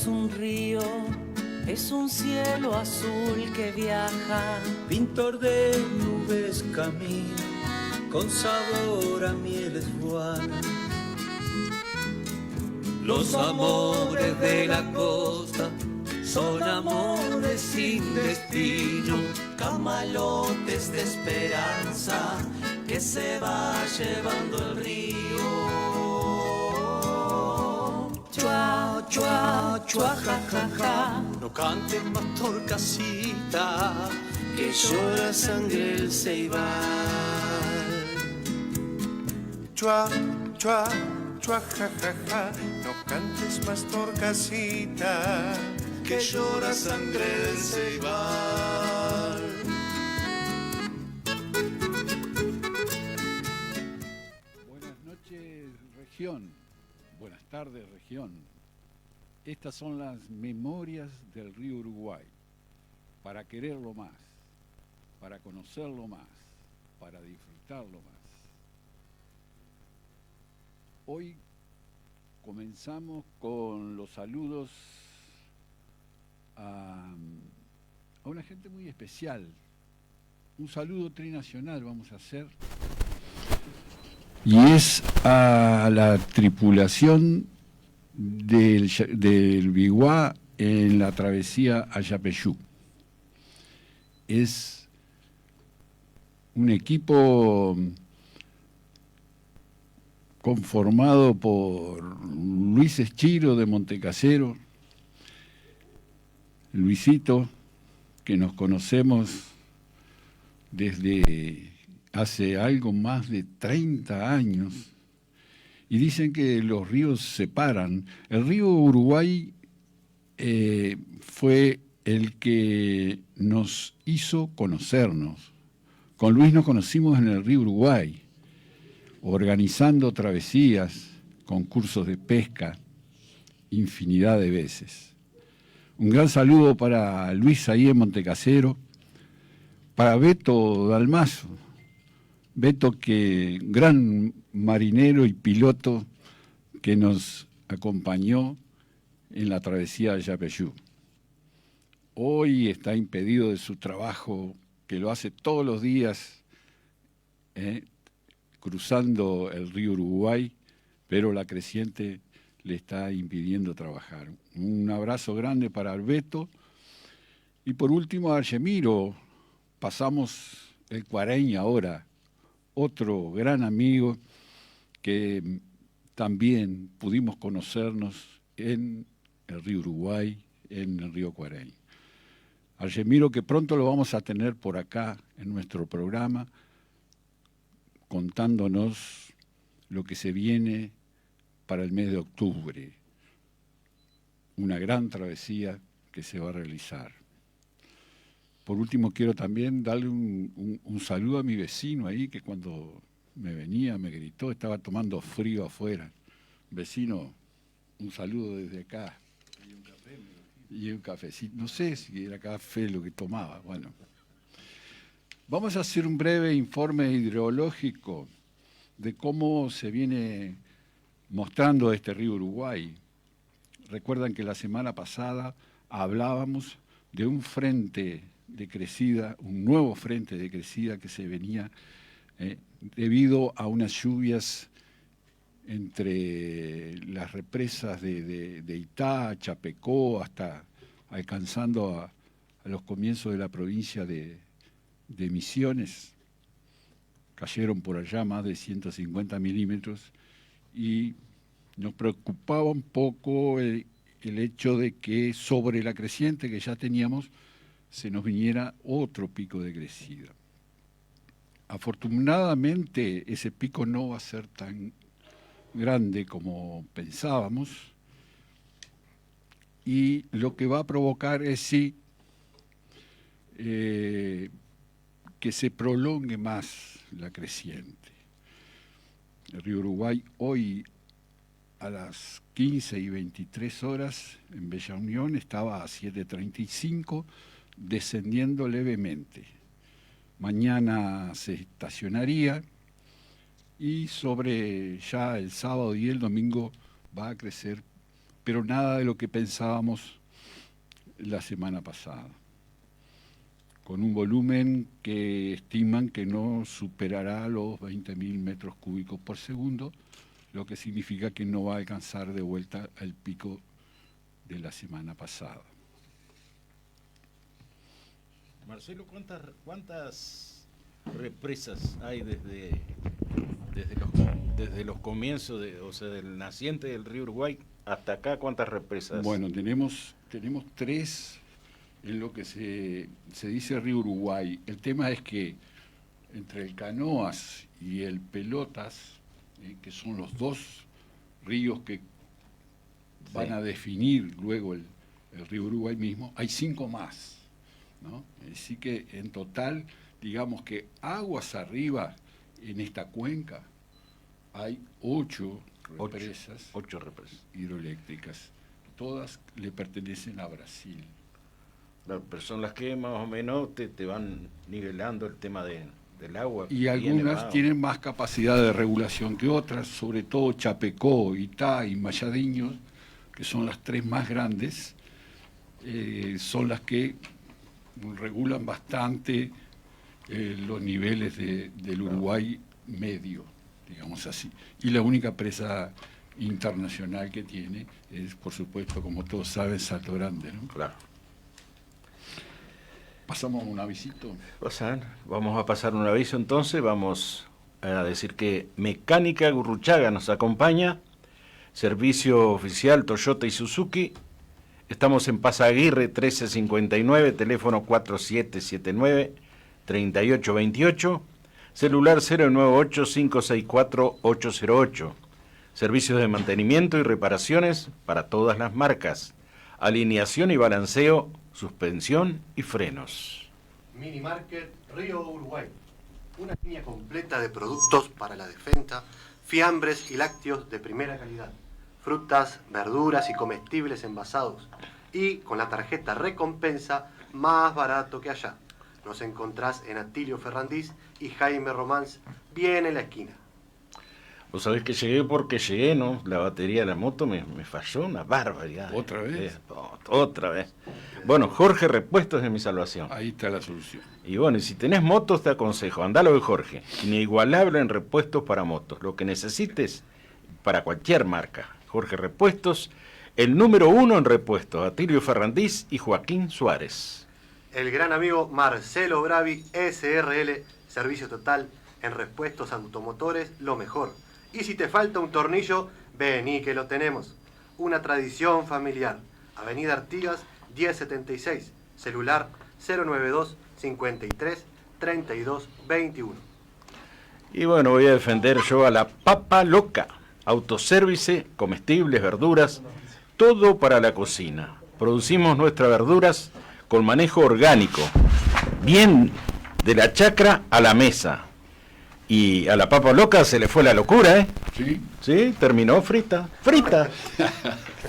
un río, es un cielo azul que viaja. Pintor de nubes camina, con sabor a mieles guanas. Los amores de la costa son amores sin destino, camalotes de esperanza que se va llevando el río. Chua, chua, chua, ja, ja, ja. No cantes más torcasita, que llora sangre el ceibal. Chua, chua, chua, ja, ja, ja. No cantes más torcasita, que llora sangre del ceibal. Buenas noches, región. Buenas tardes, región. Estas son las memorias del río Uruguay. Para quererlo más, para conocerlo más, para disfrutarlo más. Hoy comenzamos con los saludos a una gente muy especial. Un saludo trinacional vamos a hacer. Y es a la tripulación del Biguá en la travesía a Yapeyú. Es un equipo conformado por Luis Eschiro de Montecasero, Luisito, que nos conocemos desde hace algo más de 30 años, y dicen que los ríos se separan. El río Uruguay fue el que nos hizo conocernos. Con Luis nos conocimos en el río Uruguay, organizando travesías, concursos de pesca, infinidad de veces. Un gran saludo para Luis ahí en Montecasero, para Beto Dalmazo. Beto, que gran marinero y piloto que nos acompañó en la travesía de Yapeyú. Hoy está impedido de su trabajo, que lo hace todos los días, cruzando el río Uruguay, pero la creciente le está impidiendo trabajar. Un abrazo grande para Beto. Y por último a Argemiro. Pasamos el Cuareñ ahora, otro gran amigo que también pudimos conocernos en el río Uruguay, en el río Cuareñ. Argemiro, que pronto lo vamos a tener por acá en nuestro programa, contándonos lo que se viene para el mes de octubre. Una gran travesía que se va a realizar. Por último, quiero también darle un saludo a mi vecino ahí, que cuando me venía me gritó, estaba tomando frío afuera. Vecino, un saludo desde acá. Y un café, y un cafecito. No sé si era café lo que tomaba. Bueno, vamos a hacer un breve informe hidrológico de cómo se viene mostrando este río Uruguay. Recuerdan que la semana pasada hablábamos de un frente de crecida, un nuevo frente de crecida que se venía debido a unas lluvias entre las represas de Itá, Chapecó, hasta alcanzando a los comienzos de la provincia de Misiones. Cayeron por allá más de 150 milímetros y nos preocupaba un poco el hecho de que sobre la creciente que ya teníamos se nos viniera otro pico de crecida. Afortunadamente ese pico no va a ser tan grande como pensábamos y lo que va a provocar es sí que se prolongue más la creciente. El río Uruguay hoy a las 15:23 en Bella Unión estaba a 7:35, descendiendo levemente. Mañana se estacionaría y sobre ya el sábado y el domingo va a crecer, pero nada de lo que pensábamos la semana pasada, con un volumen que estiman que no superará los 20.000 metros cúbicos por segundo, lo que significa que no va a alcanzar de vuelta al pico de la semana pasada. Marcelo, ¿cuántas represas hay desde los comienzos, o sea, del naciente del río Uruguay hasta acá? ¿Cuántas represas? Bueno, tenemos 3 en lo que se dice río Uruguay. El tema es que entre el Canoas y el Pelotas, que son los 2 ríos que van a definir luego el río Uruguay mismo, hay 5 más, ¿no? Así que en total, digamos que aguas arriba en esta cuenca hay 8 represas hidroeléctricas. Todas le pertenecen a Brasil. Claro, pero son las que más o menos te van nivelando el tema del agua. Y algunas tienen más capacidad de regulación que otras, sobre todo Chapecó, Itá y Mayadiños, que son las 3 más grandes, son las que regulan bastante los niveles del Uruguay medio, digamos así. Y la única presa internacional que tiene es, por supuesto, como todos saben, Salto Grande, ¿no? Claro. ¿Pasamos un avisito? Vamos a pasar un aviso entonces. Vamos a decir que Mecánica Gurruchaga nos acompaña. Servicio oficial Toyota y Suzuki. Estamos en Pasaguirre 1359, teléfono 4779-3828, celular 098-564-808. Servicios de mantenimiento y reparaciones para todas las marcas. Alineación y balanceo, suspensión y frenos. Mini Market Río Uruguay. Una línea completa de productos para la defensa, fiambres y lácteos de primera calidad. Frutas, verduras y comestibles envasados. Y con la tarjeta recompensa más barato que allá. Nos encontrás en Atilio Ferrandís y Jaime Romans, bien en la esquina. Vos sabés que llegué porque llegué, ¿no? La batería de la moto me falló una barbaridad. ¿Otra vez? Otra vez. Bueno, Jorge Repuestos es mi salvación. Ahí está la solución. Y bueno, y si tenés motos te aconsejo, andalo de Jorge. Inigualable en repuestos para motos. Lo que necesites para cualquier marca. Jorge Repuestos, el número 1 en repuestos. Atilio Ferrandís y Joaquín Suárez. El gran amigo Marcelo Bravi, SRL, servicio total en repuestos automotores, lo mejor. Y si te falta un tornillo, vení que lo tenemos. Una tradición familiar. Avenida Artigas 1076, celular 092 53 32 21. Y bueno, voy a defender yo a la Papa Loca. Autoservice, comestibles, verduras, todo para la cocina. Producimos nuestras verduras con manejo orgánico, bien de la chacra a la mesa. Y a la Papa Loca se le fue la locura, ¿eh? Sí. Sí, terminó frita. ¡Frita!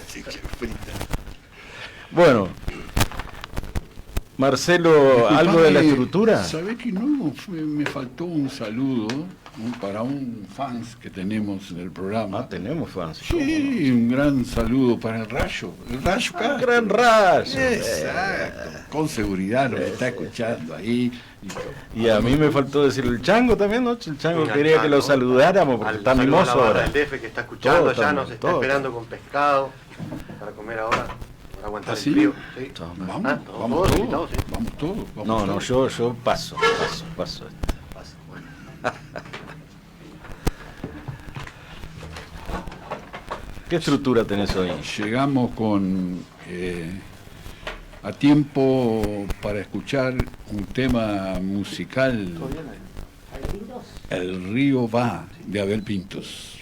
Sí, frita. Bueno, Marcelo, ¿algo de la estructura? ¿Sabés que no? Me faltó un saludo para un fans que tenemos del programa. Ah, tenemos fans. Sí, un gran saludo para el Rayo. El Rayo Castro. Gran Rayo. Exacto. Con seguridad nos está escuchando ahí. Y a mí me faltó decir el Chango también, ¿no? El Chango quería que lo saludáramos porque está mimoso ahora. El DF que está escuchando, Todo ya también, nos está todo. esperando con pescado para comer ahora, para aguantar ¿Ah, sí? el frío. ¿Sí? Vamos, todos vamos todos. invitados, ¿sí? Vamos todos. Vamos No, todos. yo paso. Pasa, bueno. ¿Qué estructura tenés hoy? Llegamos con a tiempo para escuchar un tema musical, El río va, de Abel Pintos.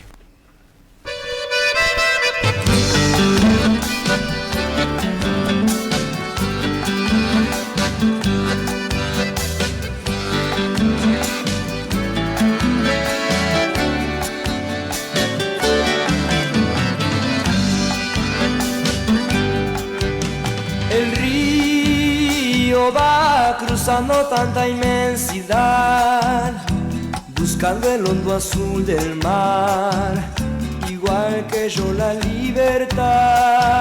El río va cruzando tanta inmensidad, buscando el hondo azul del mar, igual que yo la libertad.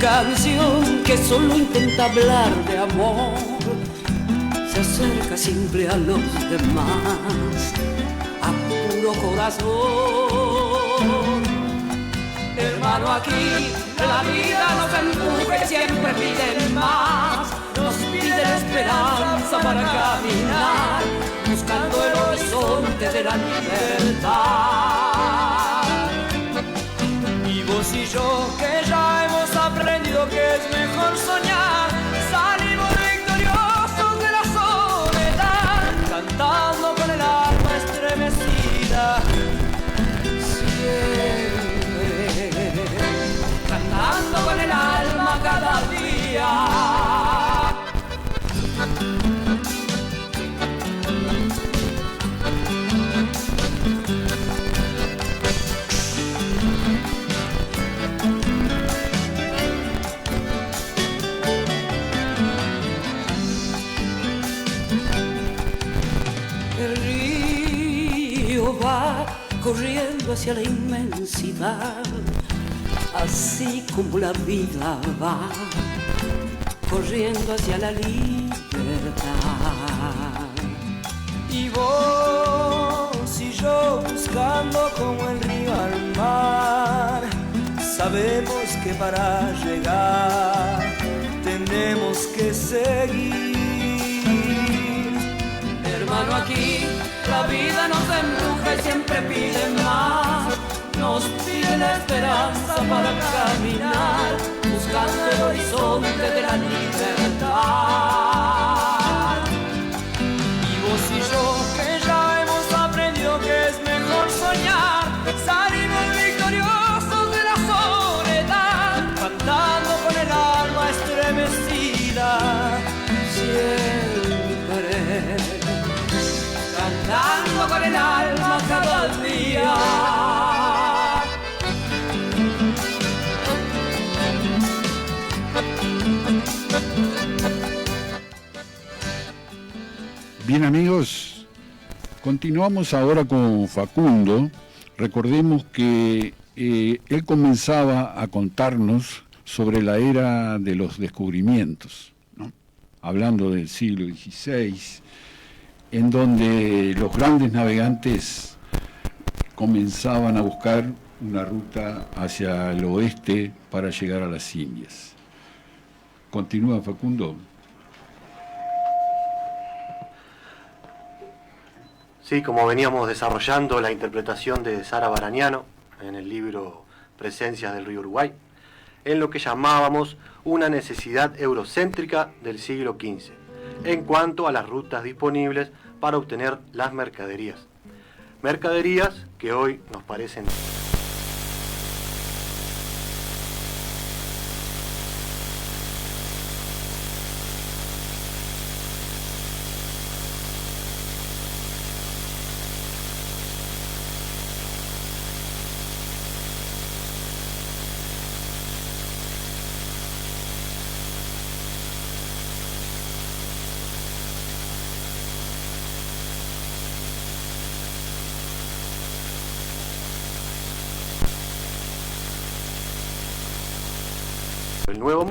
canción que solo intenta hablar de amor se acerca siempre a los demás, a puro corazón. Hermano, aquí la vida nos empuja y siempre pide más, nos pide la esperanza para caminar, buscando el horizonte de la libertad. Y vos y yo, que ya hemos aprendido que es mejor soñar, salimos victoriosos de la soledad, cantando con el alma estremecida. Siempre cantando con el alma cada día. El río va corriendo hacia la inmensidad, así como la vida va corriendo hacia la libertad. Y vos y yo buscando como el río al mar, sabemos que para llegar tenemos que seguir. Hermano, aquí la vida nos embruja y siempre pide más, nos pide la esperanza para caminar, buscando el horizonte de la libertad. Y vos y yo, que ya hemos aprendido que es mejor soñar, salimos victoriosos de la soledad, cantando con el alma estremecida. Siempre cantando con el alma cada día. Bien, amigos, continuamos ahora con Facundo. Recordemos que él comenzaba a contarnos sobre la era de los descubrimientos, ¿no? Hablando del siglo XVI, en donde los grandes navegantes comenzaban a buscar una ruta hacia el oeste para llegar a las Indias. Continúa, Facundo. Sí, como veníamos desarrollando la interpretación de Sara Barañano en el libro Presencias del río Uruguay, en lo que llamábamos una necesidad eurocéntrica del siglo XV, en cuanto a las rutas disponibles para obtener las mercaderías. Mercaderías que hoy nos parecen el nuevo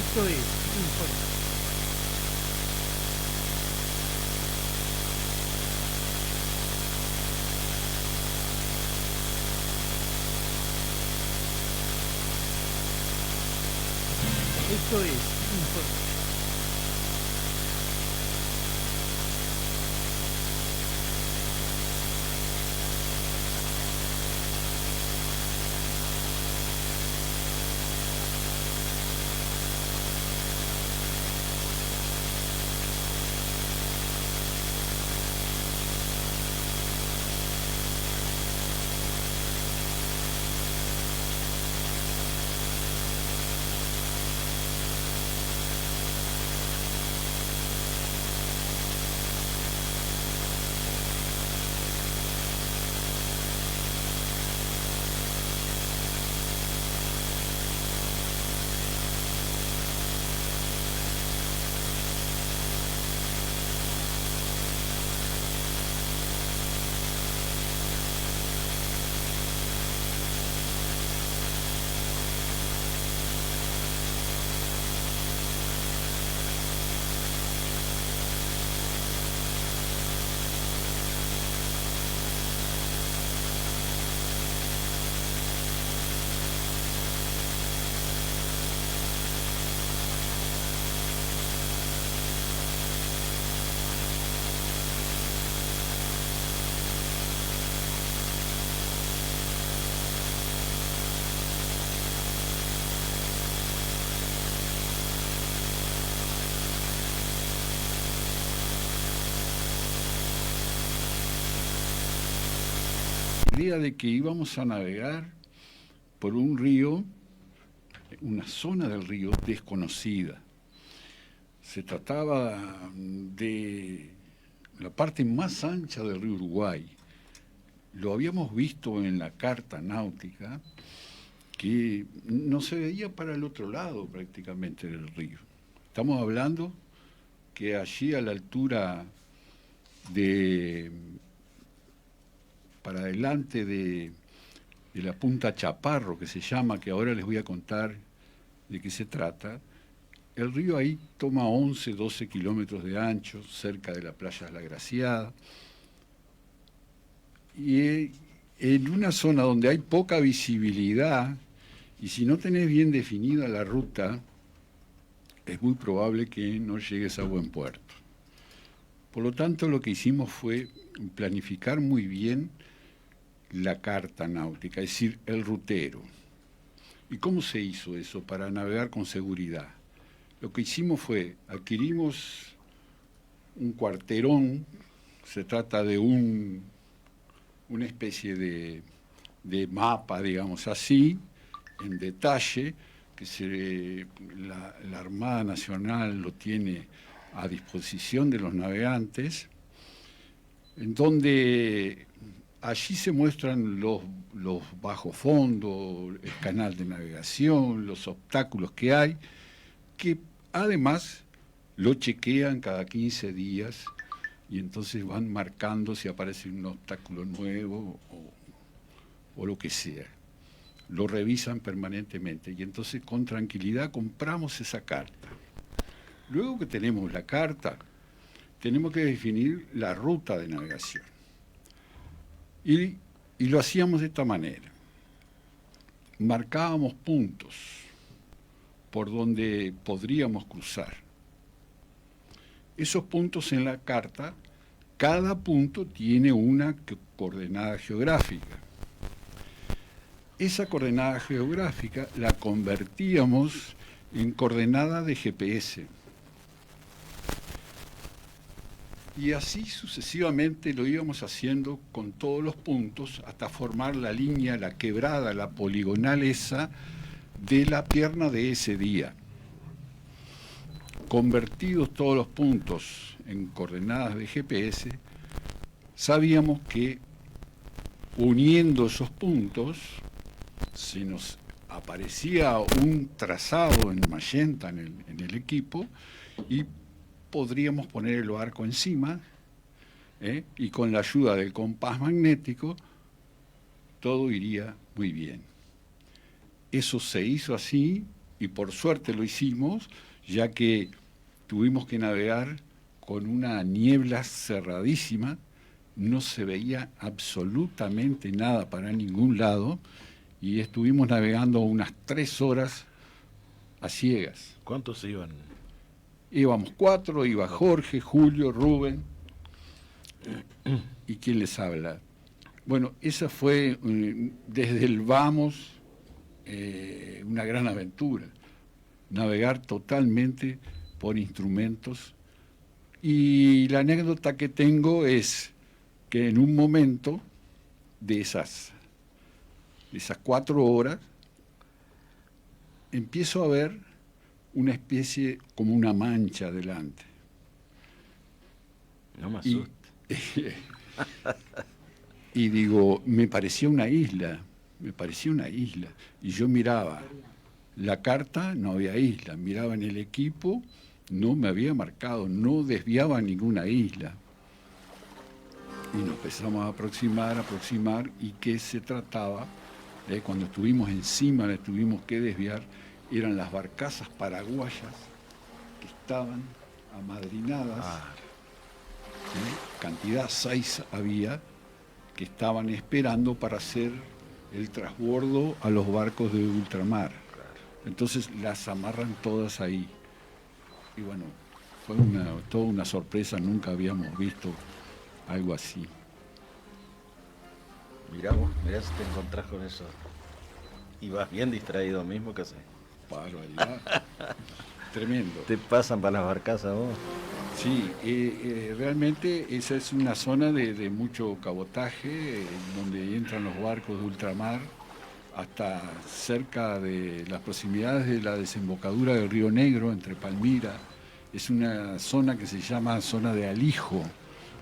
Esto es Informe. Esto es Informe. Idea de que íbamos a navegar por un río, una zona del río desconocida. Se trataba de la parte más ancha del río Uruguay. Lo habíamos visto en la carta náutica, que no se veía para el otro lado prácticamente del río. Estamos hablando que allí a la altura de para adelante de la punta Chaparro, que se llama, que ahora les voy a contar de qué se trata, el río ahí toma 11, 12 kilómetros de ancho, cerca de la playa de La Graciada, y en una zona donde hay poca visibilidad, y si no tenés bien definida la ruta, es muy probable que no llegues a buen puerto. Por lo tanto, lo que hicimos fue planificar muy bien la carta náutica, es decir, el rutero. ¿Y cómo se hizo eso para navegar con seguridad? Lo que hicimos fue, adquirimos un cuarterón, se trata de una especie de mapa, digamos así, en detalle, que la Armada Nacional lo tiene a disposición de los navegantes, en donde allí se muestran los bajos fondos, el canal de navegación, los obstáculos que hay, que además lo chequean cada 15 días y entonces van marcando si aparece un obstáculo nuevo o lo que sea. Lo revisan permanentemente y entonces con tranquilidad compramos esa carta. Luego que tenemos la carta, tenemos que definir la ruta de navegación. Y lo hacíamos de esta manera. Marcábamos puntos por donde podríamos cruzar. Esos puntos en la carta, cada punto tiene una coordenada geográfica. Esa coordenada geográfica la convertíamos en coordenada de GPS. Y así sucesivamente lo íbamos haciendo con todos los puntos hasta formar la línea, la quebrada, la poligonal esa de la pierna de ese día. Convertidos todos los puntos en coordenadas de GPS, sabíamos que uniendo esos puntos se nos aparecía un trazado en magenta en el equipo y podríamos poner el barco encima y con la ayuda del compás magnético todo iría muy bien. Eso se hizo así y por suerte lo hicimos, ya que tuvimos que navegar con una niebla cerradísima, no se veía absolutamente nada para ningún lado, y estuvimos navegando unas 3 horas a ciegas. ¿Cuántos iban? Íbamos 4, iba Jorge, Julio, Rubén, y ¿quién les habla? Bueno, esa fue, desde el vamos, una gran aventura. Navegar totalmente por instrumentos. Y la anécdota que tengo es que en un momento de esas 4 horas, empiezo a ver una especie como una mancha delante. No me asustes. Y digo, me parecía una isla. Y yo miraba la carta, no había isla. Miraba en el equipo, no me había marcado, no desviaba ninguna isla. Y nos empezamos a aproximar, ¿y qué se trataba? Cuando estuvimos encima, le tuvimos que desviar, eran las barcazas paraguayas que estaban amadrinadas, cantidad 6 había, que estaban esperando para hacer el transbordo a los barcos de ultramar. Entonces las amarran todas ahí. Y bueno, fue toda una sorpresa, nunca habíamos visto algo así. Mirá vos, mirá si te encontrás con eso. Y vas bien distraído mismo, ¿qué haces? Barbaridad. Tremendo. ¿Te pasan para las barcazas vos? Sí, realmente esa es una zona de mucho cabotaje, donde entran los barcos de ultramar hasta cerca de las proximidades de la desembocadura del Río Negro, entre Palmira. Es una zona que se llama zona de alijo,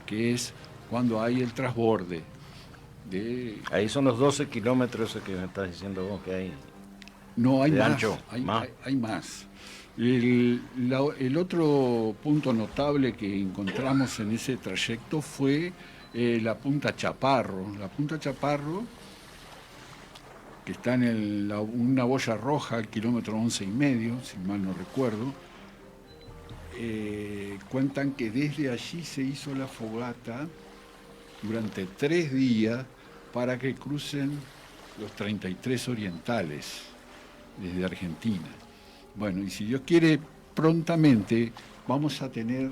que es cuando hay el transborde. Ahí son los 12 kilómetros que me estás diciendo vos que hay. No, hay de más, ancho, hay más. El otro punto notable que encontramos en ese trayecto fue la Punta Chaparro. La Punta Chaparro, que está en una boya roja al kilómetro 11,5, si mal no recuerdo, cuentan que desde allí se hizo la fogata durante 3 días para que crucen los 33 orientales desde Argentina. Bueno, y si Dios quiere, prontamente vamos a tener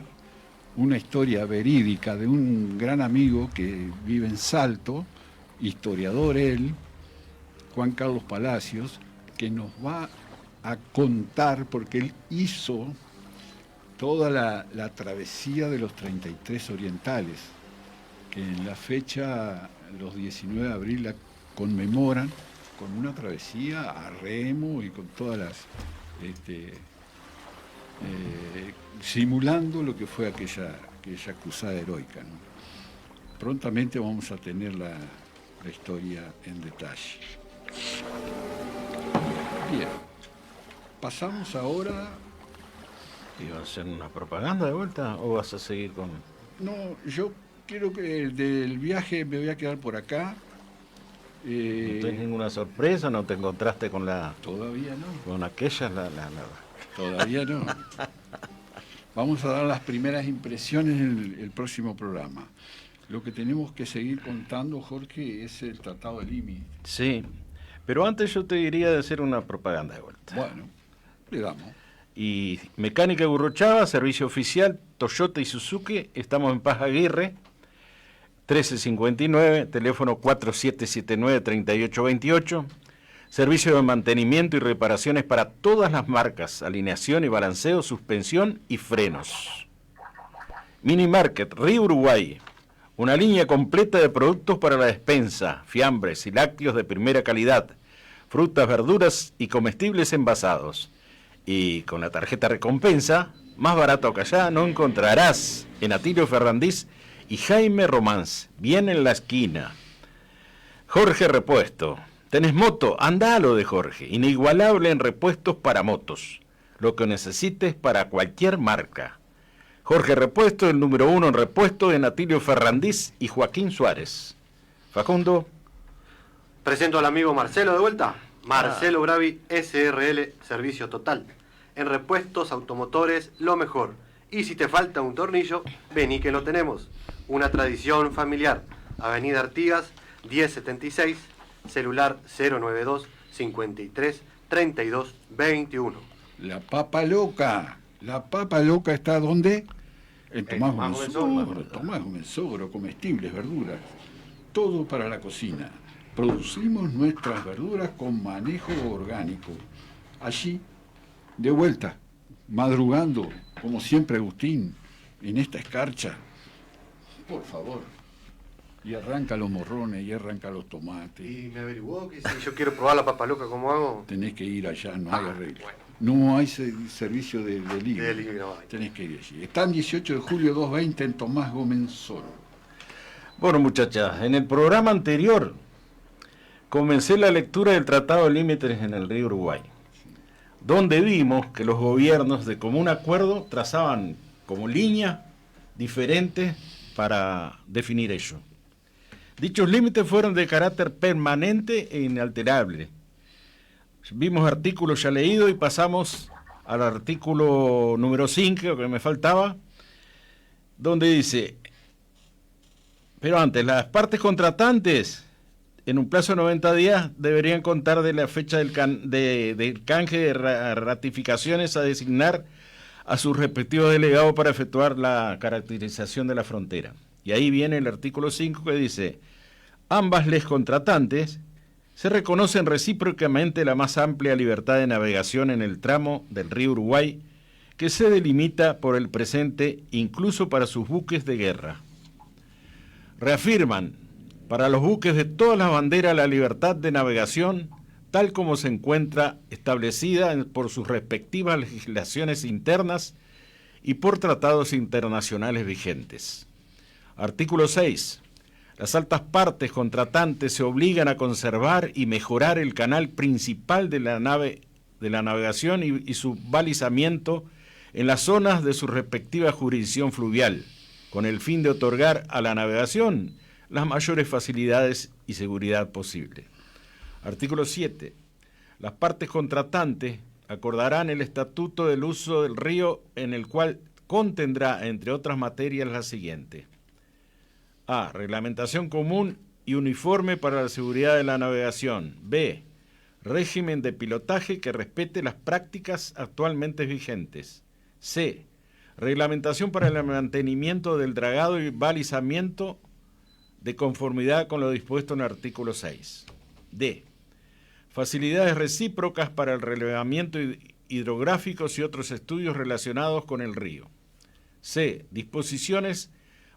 una historia verídica de un gran amigo que vive en Salto, historiador él, Juan Carlos Palacios, que nos va a contar, porque él hizo toda la travesía de los 33 orientales, que en la fecha, los 19 de abril, la conmemoran con una travesía a remo y con todas las... simulando lo que fue aquella cruzada heroica, ¿no? Prontamente vamos a tener la historia en detalle. Bien, pasamos ahora... ¿Ibas a hacer una propaganda de vuelta o vas a seguir con...? No, yo quiero que del viaje me voy a quedar por acá. ¿No tenés ninguna sorpresa? ¿No te encontraste con la...? Todavía no. Con aquella, Todavía no. Vamos a dar las primeras impresiones en el próximo programa. Lo que tenemos que seguir contando, Jorge, es el Tratado de Límite. Sí, pero antes yo te diría de hacer una propaganda de vuelta. Bueno, le damos. Y Mecánica Gurruchaga, servicio oficial, Toyota y Suzuki, estamos en Paz Aguirre, 1359, teléfono 4779-3828, servicio de mantenimiento y reparaciones para todas las marcas, alineación y balanceo, suspensión y frenos. Mini Market, Río Uruguay, una línea completa de productos para la despensa, fiambres y lácteos de primera calidad, frutas, verduras y comestibles envasados. Y con la tarjeta recompensa, más barato que allá no encontrarás en Atilio Ferrandís y Jaime Romance, bien en la esquina. Jorge Repuesto. ¿Tenés moto? Andá a lo de Jorge. Inigualable en repuestos para motos. Lo que necesites para cualquier marca. Jorge Repuesto, el número 1 en repuesto en Atilio Ferrandís y Joaquín Suárez. Facundo. Presento al amigo Marcelo de vuelta. Marcelo Bravi SRL Servicio Total. En repuestos automotores, lo mejor. Y si te falta un tornillo, vení que lo tenemos. Una tradición familiar. Avenida Artigas, 1076, celular 092 53 32 21. La Papa Loca. ¿La Papa Loca está dónde? En Tomás Gomensogro. Tomás Gomensogro, comestibles, verduras. Todo para la cocina. Producimos nuestras verduras con manejo orgánico. Allí, de vuelta, madrugando, como siempre Agustín, en esta escarcha. Por favor. Y arranca los morrones, y arranca los tomates. Y me averiguó que si yo quiero probar la papa loca, ¿cómo hago? Tenés que ir allá, no hay arreglo. Bueno. No hay servicio de delivery. De delivery no hay. Tenés que ir allí. Están 18 de julio 220 en Tomás Gomensogro. Bueno, muchachas, en el programa anterior comencé la lectura del Tratado de Límites en el río Uruguay, donde vimos que los gobiernos de común acuerdo trazaban como líneas diferentes para definir ello. Dichos límites fueron de carácter permanente e inalterable. Vimos artículos ya leídos y pasamos al artículo número 5, que me faltaba, donde dice: pero antes, las partes contratantes, en un plazo de 90 días, deberían contar de la fecha del canje de ratificaciones a designar a sus respectivos delegados para efectuar la caracterización de la frontera. Y ahí viene el artículo 5 que dice: ambas les contratantes se reconocen recíprocamente la más amplia libertad de navegación en el tramo del río Uruguay que se delimita por el presente incluso para sus buques de guerra. Reafirman para los buques de todas las banderas la libertad de navegación tal como se encuentra establecida por sus respectivas legislaciones internas y por tratados internacionales vigentes. Artículo 6. Las altas partes contratantes se obligan a conservar y mejorar el canal principal de la navegación y su balizamiento en las zonas de su respectiva jurisdicción fluvial, con el fin de otorgar a la navegación las mayores facilidades y seguridad posible. Artículo 7. Las partes contratantes acordarán el estatuto del uso del río en el cual contendrá, entre otras materias, la siguiente: A. Reglamentación común y uniforme para la seguridad de la navegación. B. Régimen de pilotaje que respete las prácticas actualmente vigentes. C. Reglamentación para el mantenimiento del dragado y balizamiento de conformidad con lo dispuesto en el artículo 6. D. Facilidades recíprocas para el relevamiento hidrográficos y otros estudios relacionados con el río. C. Disposiciones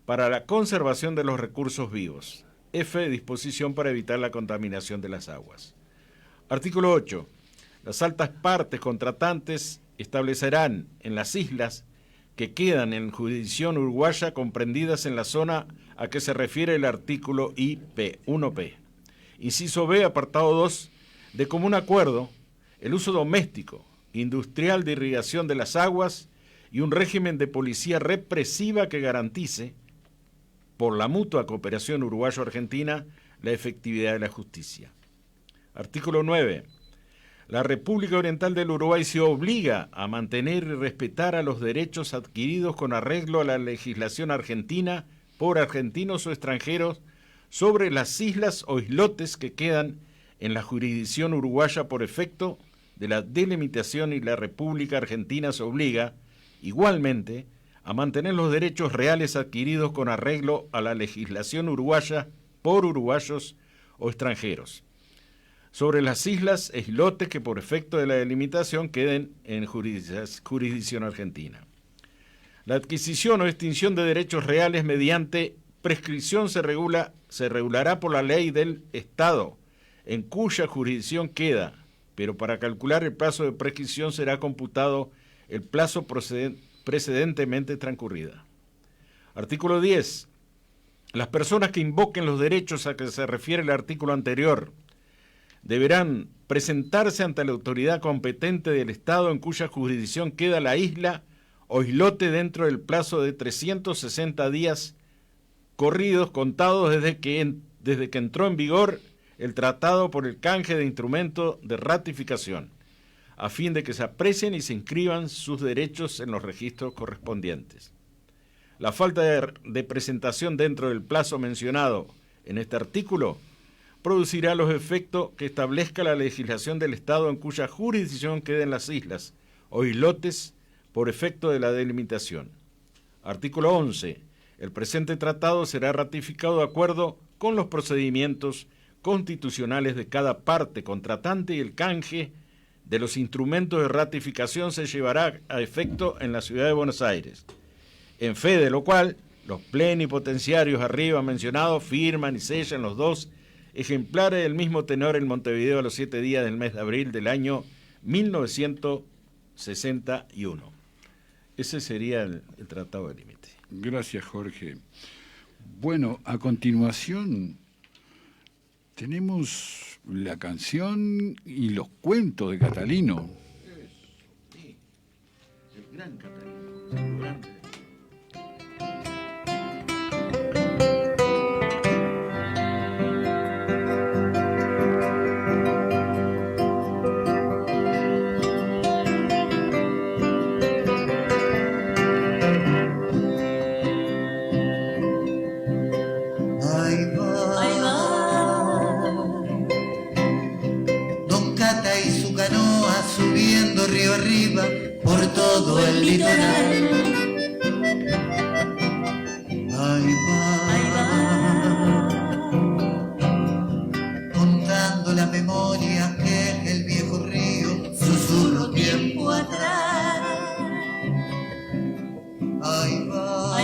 para la conservación de los recursos vivos. F. Disposición para evitar la contaminación de las aguas. Artículo 8. Las altas partes contratantes establecerán en las islas que quedan en jurisdicción uruguaya comprendidas en la zona a que se refiere el artículo IP 1P. Inciso B, apartado 2, de común acuerdo, el uso doméstico, industrial de irrigación de las aguas y un régimen de policía represiva que garantice, por la mutua cooperación uruguayo-argentina, la efectividad de la justicia. Artículo 9. La República Oriental del Uruguay se obliga a mantener y respetar a los derechos adquiridos con arreglo a la legislación argentina por argentinos o extranjeros sobre las islas o islotes que quedan en la jurisdicción uruguaya por efecto de la delimitación, y la República Argentina se obliga, igualmente, a mantener los derechos reales adquiridos con arreglo a la legislación uruguaya por uruguayos o extranjeros sobre las islas e islotes que por efecto de la delimitación queden en jurisdicción argentina. La adquisición o extinción de derechos reales mediante prescripción se regulará por la ley del Estado en cuya jurisdicción queda, pero para calcular el plazo de prescripción será computado el plazo precedentemente transcurrida. Artículo 10. Las personas que invoquen los derechos a que se refiere el artículo anterior deberán presentarse ante la autoridad competente del Estado en cuya jurisdicción queda la isla o islote dentro del plazo de 360 días corridos contados desde que entró en vigor el tratado por el canje de instrumento de ratificación, a fin de que se aprecien y se inscriban sus derechos en los registros correspondientes. La falta de presentación dentro del plazo mencionado en este artículo producirá los efectos que establezca la legislación del Estado en cuya jurisdicción queden las islas o islotes por efecto de la delimitación. Artículo 11. El presente tratado será ratificado de acuerdo con los procedimientos constitucionales de cada parte contratante y el canje de los instrumentos de ratificación se llevará a efecto en la ciudad de Buenos Aires. En fe de lo cual, los plenipotenciarios arriba mencionados firman y sellan los 2 ejemplares del mismo tenor en Montevideo a los 7 días del mes de abril del año 1961. Ese sería el tratado de límite. Gracias, Jorge. Bueno, a continuación tenemos la canción y los cuentos de Catalino. Sí, el gran Catalino, el grande. Subiendo río arriba por todo el litoral. Ahí va, contando la memoria que el viejo río susurró tiempo atrás. Ahí va,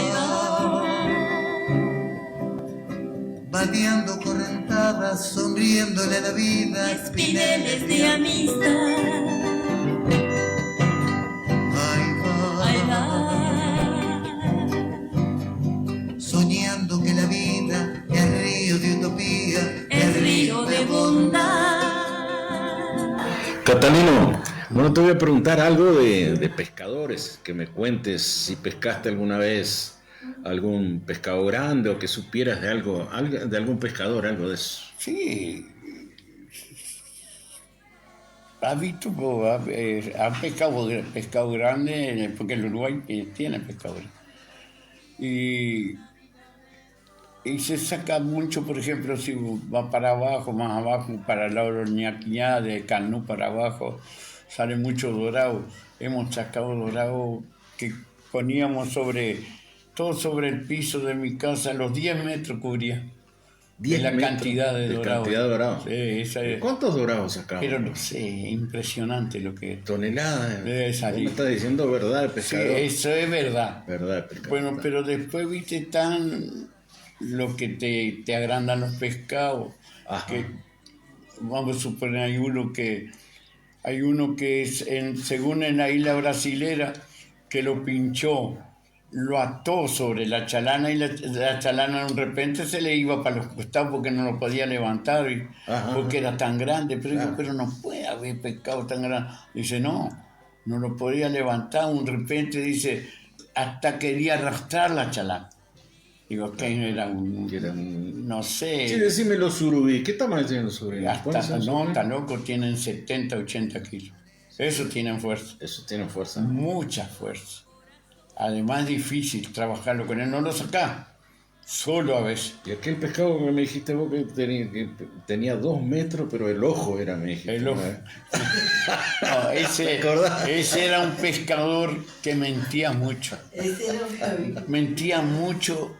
vadeando correntadas, sonriéndole a la vida, espineles de amistad. Soñando que la vida es río de utopía, es río de bondad. Catalino, bueno, te voy a preguntar algo de pescadores, que me cuentes si pescaste alguna vez algún pescado grande o que supieras de algo de algún pescador, algo de eso. Sí. ¿Has visto? Han pescado grande, porque el Uruguay tiene pescadores. Y se saca mucho, por ejemplo, si va para abajo, más abajo, para el lado de Ñaquiñá, de Canú para abajo, sale mucho dorado. Hemos sacado dorado que poníamos todo sobre el piso de mi casa, los 10 metros cubría. 10 la metros cantidad de dorado. Cantidad de dorado. Sí, esa es. ¿Cuántos dorados sacamos? Pero no sé, impresionante lo que es. Toneladas. Debe salir. ¿Me estás diciendo verdad, el Sí, pescador? eso es verdad. Verdad, pescador. Bueno, pero después, viste, lo que te agrandan los pescados. Ajá. Que, vamos a suponer, hay uno que es, según en la isla brasilera, que lo pinchó, lo ató sobre la chalana y la chalana de repente se le iba para los costados porque no lo podía levantar, porque era tan grande. Pero digo, pero no puede haber pescado tan grande. Dice, no lo podía levantar. De repente dice, hasta quería arrastrar la chalana. Digo, que era un, no sé. Sí, decime los surubí. ¿Qué tamaño tienen los surubí? No, está loco, tienen 70, 80 kilos. Eso tienen fuerza. Eso tienen fuerza. Mucha fuerza. Además, difícil trabajarlo con él. No lo sacás, solo a veces. Y aquel pescado que me dijiste vos que tenía 2 metros, pero el ojo era, me dijiste. El ojo. No, ese era un pescador que mentía mucho. Mentía mucho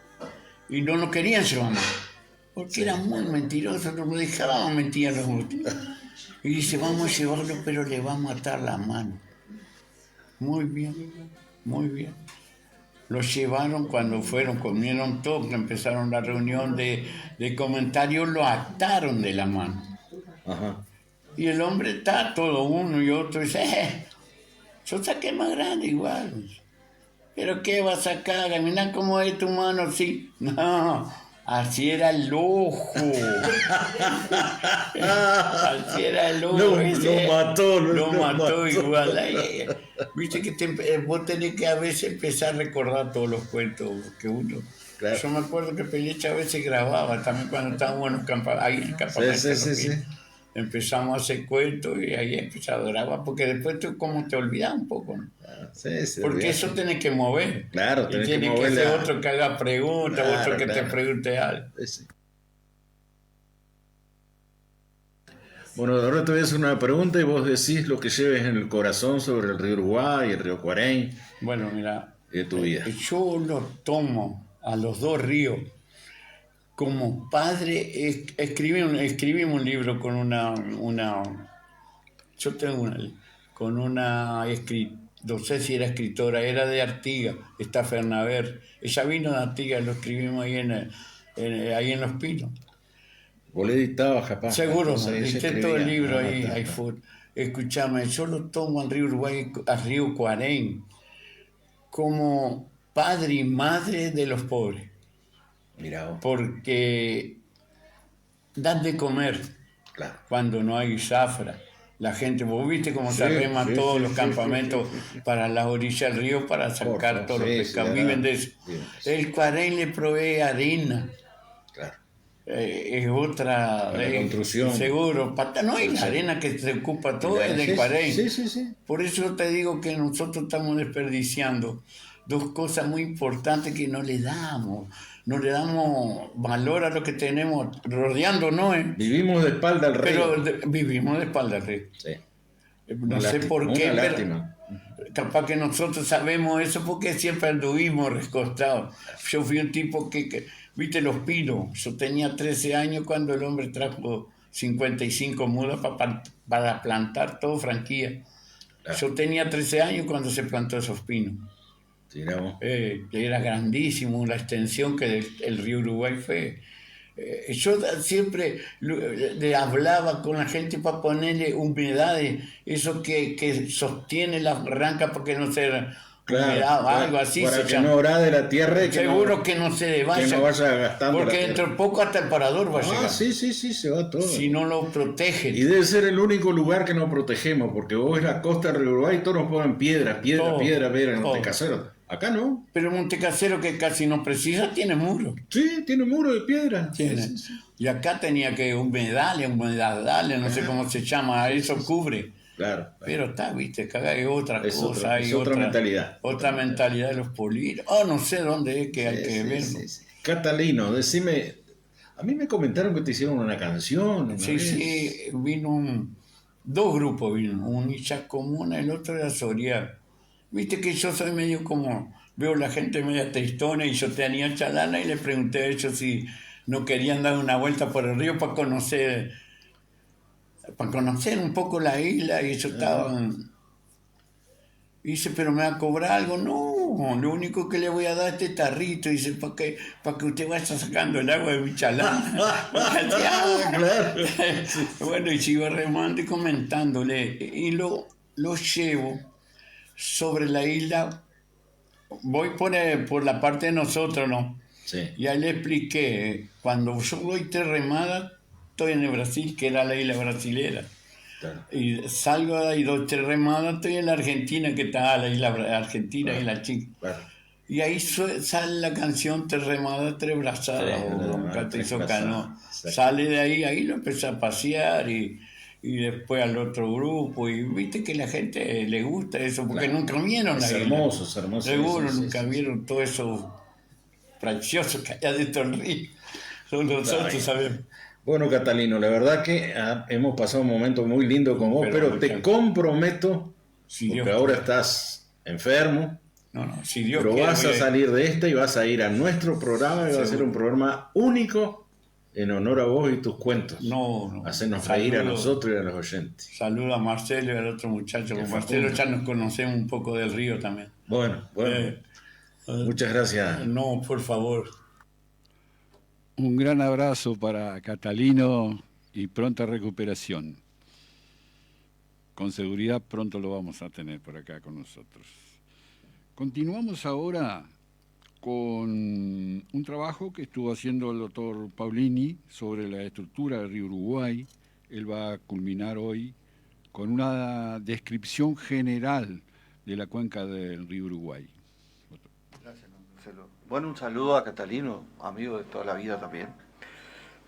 y no lo querían llevar más. Porque era muy mentiroso, no lo dejaban mentir a los otros. Y dice, vamos a llevarlo, pero le va a matar la mano. Muy bien, muy bien. Lo llevaron cuando comieron todo, que empezaron la reunión de comentarios, lo ataron de la mano. Ajá. Y el hombre está todo uno y otro, y dice, yo saqué más grande igual. ¿Pero qué vas a sacar? Mirá cómo es tu mano, sí. No, así era el ojo. Así era el ojo. Lo mató igual. Viste que vos tenés que a veces empezar a recordar todos los cuentos que uno Claro. Yo me acuerdo que Pelecha a veces grababa también cuando estábamos en los ahí en el campamento. Sí. Empezamos a hacer cuentos y ahí empezamos a grabar, porque después tú como te olvidas un poco, ¿no? Sí, Porque eso tenés que mover. Claro, y tenés que tiene que mover ser la- otro que haga preguntas, Claro, otro que te claro. pregunte algo. Sí. Bueno, ahora te voy a hacer una pregunta y vos decís lo que lleves en el corazón sobre el río Uruguay, el río Cuarén Bueno, mira, y de tu vida. yo lo tomo a los dos ríos como padre. Escribimos un libro con yo tengo con una no sé si era escritora, era de Artigas, está Fernaver. Ella vino de Artigas, lo escribimos ahí ahí en Los Pinos. Vos le dictabas, capaz. Seguro, entonces ella dicté escribía. todo el libro Ah, ahí, está, ahí está. fue. Escúchame, yo lo tomo al río Uruguay, al río Cuarén, como padre y madre de los pobres, Mirá vos, porque dan de comer claro. cuando no hay zafra. La gente, vos viste cómo se Sí, arreman sí, todos sí, los sí, campamentos sí. para las orillas del río para sacar Porfa, todos los sí, pescados. sí, Viven de ah, eso. bien. El Cuarén le provee arena. Claro. Es otra Para la construcción. seguro, no hay Sí. arena que se ocupa todo, es Sí, de Cuarén. sí. Por eso te digo que nosotros estamos desperdiciando dos cosas muy importantes que no le damos valor a lo que tenemos rodeándonos, Vivimos de espalda al río. pero vivimos de espalda al río. Sí. No sé por qué, Una pero lástima. capaz que nosotros sabemos eso porque siempre anduvimos recostados. Yo fui un tipo viste Los Pinos, yo tenía 13 años cuando el hombre trajo 55 mudas para plantar todo Franquía. Claro. Yo tenía 13 años cuando se plantó esos pinos. Tiramos. Era grandísimo la extensión que el río Uruguay fue. Yo siempre le hablaba con la gente para ponerle humedades, eso que sostiene la barranca para que no se humedad, algo así. Para se que llama. no orade la tierra y que Seguro que no se le vaya. que no vaya gastando porque la dentro tierra. de poco hasta el parador va a llegar. Sí, se va todo. Si no lo protegen. Y debe ser el único lugar que no protegemos, porque vos ves la costa del río Uruguay y todos nos ponen piedra, Todo, en todo. Montecasero. Acá no. Pero Montecasero, que casi no precisa, tiene muro. Sí, tiene muro de piedra. Tiene. Sí. Y acá tenía que humedales, no sé cómo se llama, eso cubre. Claro. Pero está, viste, que acá hay otra Es cosa, otra- hay es otra mentalidad. Otra mentalidad de los políticos. Oh, no sé dónde es que hay que verlo. Sí. Catalino, decime, a mí me comentaron que te hicieron una canción. Sí, dos grupos vino, un Hinchas Comuna, el otro era Soriar. Viste que yo soy medio como, veo la gente media tristona y yo tenía chalana y le pregunté a ellos si no querían dar una vuelta por el río para conocer un poco la isla, y ellos estaban. Y dice, pero me va a cobrar algo. No, lo único que le voy a dar es este tarrito. Dice, para que usted vaya sacando el agua de mi chalana. Claro. Bueno, y sigo remando y comentándole. Y lo llevo sobre la isla. Voy por la parte de nosotros, ¿no? Sí. Y ahí le expliqué, cuando yo doy 3 remadas, estoy en el Brasil, que era la isla brasilera. Claro. Y salgo de ahí, doy 3 remadas, estoy en la Argentina, que está la isla Argentina, Claro. isla chica. Claro. Y ahí sale la canción 3 remadas, 3 brazadas, Sí, o Don tres Catrizo brazadas, Cano. exacto. Sale de ahí lo empecé a pasear y después al otro grupo. Y viste que la gente le gusta eso, porque Claro. nunca vieron la Es isla. hermoso, es hermoso. Seguro, Sí, nunca sí. vieron todo eso precioso que hay adentro del río. Son nosotros, Ay. sabemos. Bueno, Catalino, la verdad que hemos pasado un momento muy lindo con vos, pero te muchas- comprometo, Si porque Dios ahora quiere. estás enfermo, No, si Dios pero quiere, vas a voy salir de esta y vas a ir a nuestro programa y va a ser Seguro. un programa único en honor a vos y tus cuentos. No. Hacernos reír a Saludo- nosotros y a los oyentes. Saludo a Marcelo y al otro muchacho. Que Con fue Marcelo junto. ya nos conocemos un poco del río también. Bueno, Eh, muchas gracias. No, por favor. Un gran abrazo para Catalino y pronta recuperación. Con seguridad pronto lo vamos a tener por acá con nosotros. Continuamos ahora con un trabajo que estuvo haciendo el doctor Paulini sobre la estructura del río Uruguay. Él va a culminar hoy con una descripción general de la cuenca del río Uruguay. Gracias, Marcelo. Bueno, un saludo a Catalino, amigo de toda la vida también.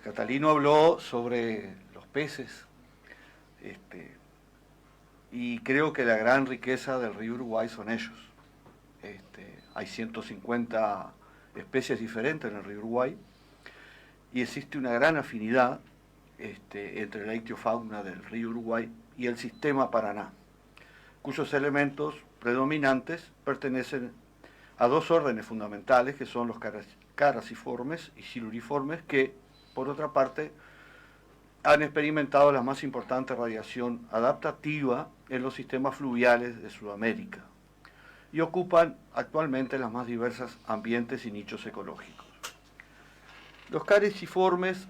Catalino habló sobre los peces, y creo que la gran riqueza del río Uruguay son ellos. Hay 150 especies diferentes en el río Uruguay y existe una gran afinidad entre la ictiofauna del río Uruguay y el sistema Paraná, cuyos elementos predominantes pertenecen a dos órdenes fundamentales, que son los caraciformes y siluriformes, que, por otra parte, han experimentado la más importante radiación adaptativa en los sistemas fluviales de Sudamérica y ocupan actualmente los más diversos ambientes y nichos ecológicos. Los caraciformes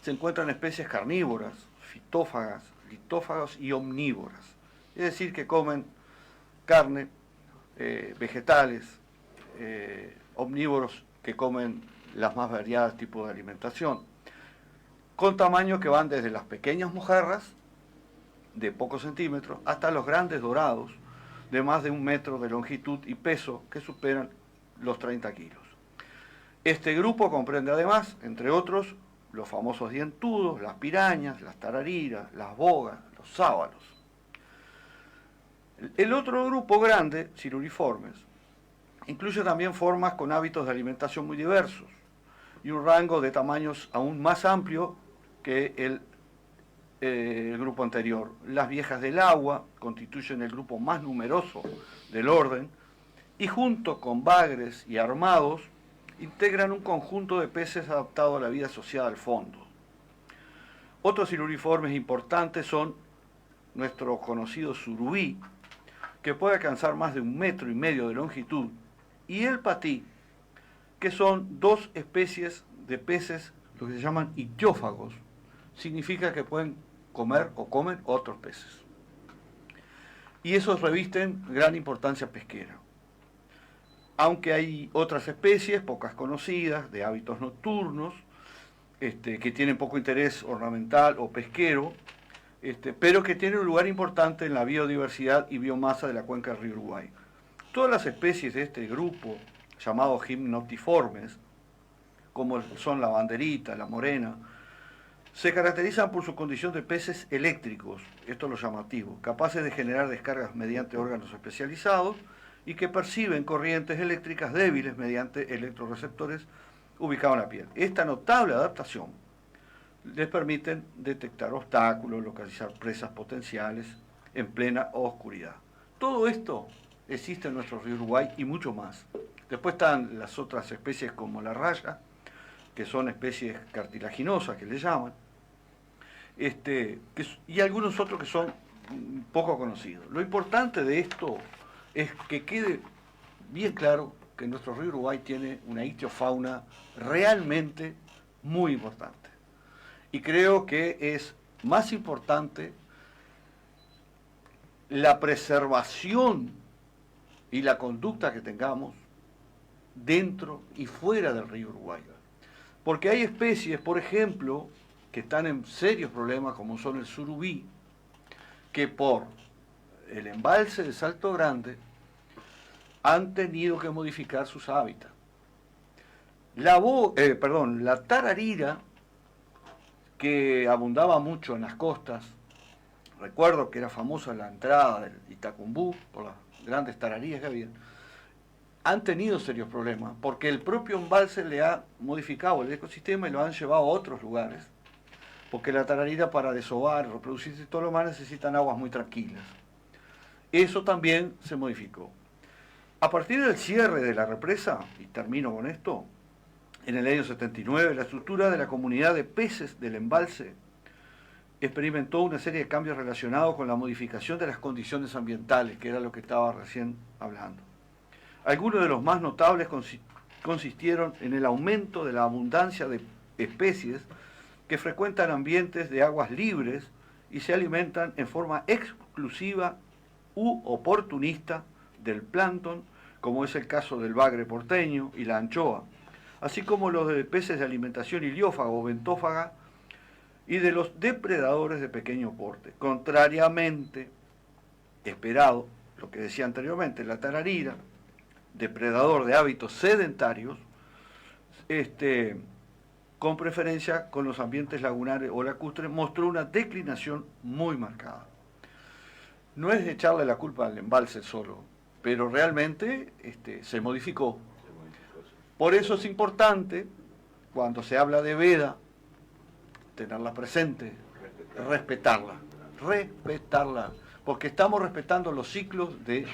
se encuentran especies carnívoras, fitófagas, litófagas y omnívoras, es decir, que comen carne, vegetales, omnívoros que comen las más variadas tipos de alimentación, con tamaños que van desde las pequeñas mojarras de pocos centímetros hasta los grandes dorados de más de 1 metro de longitud y peso que superan los 30 kilos. Este grupo comprende además, entre otros, los famosos dientudos, las pirañas, las tarariras, las bogas, los sábalos. El otro grupo grande, siluriformes, incluye también formas con hábitos de alimentación muy diversos y un rango de tamaños aún más amplio que el grupo anterior. Las viejas del agua constituyen el grupo más numeroso del orden y junto con bagres y armados integran un conjunto de peces adaptados a la vida asociada al fondo. Otros siluriformes importantes son nuestro conocido surubí, que puede alcanzar más de 1,5 metros de longitud, y el patí, que son dos especies de peces, lo que se llaman ictiófagos, significa que pueden comer o comen otros peces. Y esos revisten gran importancia pesquera. Aunque hay otras especies, pocas conocidas, de hábitos nocturnos, que tienen poco interés ornamental o pesquero, pero que tienen un lugar importante en la biodiversidad y biomasa de la cuenca del río Uruguay. Todas las especies de este grupo, llamados gimnotiformes, como son la banderita, la morena, se caracterizan por su condición de peces eléctricos, esto es lo llamativo, capaces de generar descargas mediante órganos especializados y que perciben corrientes eléctricas débiles mediante electroreceptores ubicados en la piel. Esta notable adaptación les permite detectar obstáculos, localizar presas potenciales en plena oscuridad. Todo esto existe en nuestro río Uruguay y mucho más. Después están las otras especies como la raya, que son especies cartilaginosas, que le llaman, y algunos otros que son poco conocidos. Lo importante de esto es que quede bien claro que nuestro río Uruguay tiene una ictiofauna realmente muy importante. Y creo que es más importante la preservación y la conducta que tengamos dentro y fuera del río Uruguay. Porque hay especies, por ejemplo, que están en serios problemas, como son el surubí, que por el embalse de Salto Grande han tenido que modificar sus hábitats. La tararira, que abundaba mucho en las costas, recuerdo que era famosa la entrada del Itacumbú, por las grandes tararías que había, han tenido serios problemas, porque el propio embalse le ha modificado el ecosistema y lo han llevado a otros lugares, porque la tararira para desovar, reproducirse y todo lo demás necesitan aguas muy tranquilas. Eso también se modificó. A partir del cierre de la represa, y termino con esto, en el año 79, la estructura de la comunidad de peces del embalse experimentó una serie de cambios relacionados con la modificación de las condiciones ambientales, que era lo que estaba recién hablando. Algunos de los más notables consistieron en el aumento de la abundancia de especies que frecuentan ambientes de aguas libres y se alimentan en forma exclusiva u oportunista del plancton, como es el caso del bagre porteño y la anchoa, así como los de peces de alimentación iliófaga o bentófaga y de los depredadores de pequeño porte. Contrariamente, esperado, lo que decía anteriormente, la tararira depredador de hábitos sedentarios, con preferencia con los ambientes lagunares o lacustres, mostró una declinación muy marcada. No es de echarle la culpa al embalse solo, pero realmente se modificó. Por eso es importante, cuando se habla de veda, tenerla presente, respetarla, porque estamos respetando los ciclos de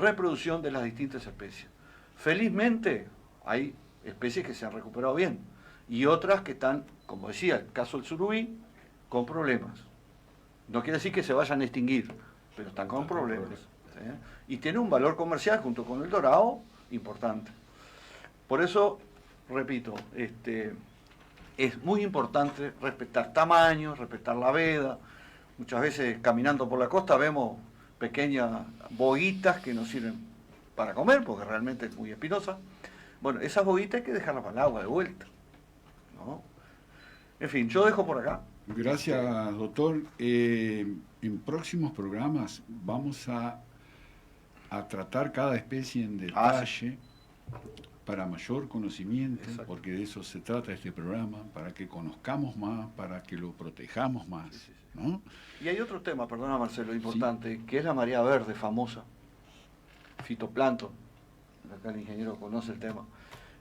reproducción de las distintas especies. Felizmente hay especies que se han recuperado bien y otras que están, como decía, el caso del surubí, con problemas. No quiere decir que se vayan a extinguir, pero están con problemas. ¿Sí? Y tiene un valor comercial junto con el dorado importante. Por eso, repito, es muy importante respetar tamaños, respetar la veda. Muchas veces caminando por la costa vemos pequeñas boguitas que nos sirven para comer, porque realmente es muy espinosa. Bueno, esas boguitas hay que dejarlas para el agua de vuelta, ¿no? En fin, yo dejo por acá. Gracias, doctor. En próximos programas vamos a tratar cada especie en detalle para mayor conocimiento, porque de eso se trata este programa, para que conozcamos más, para que lo protejamos más, ¿no? Y hay otro tema, perdona Marcelo, importante, que es la marea verde famosa, fitoplancton. Acá el ingeniero conoce el tema,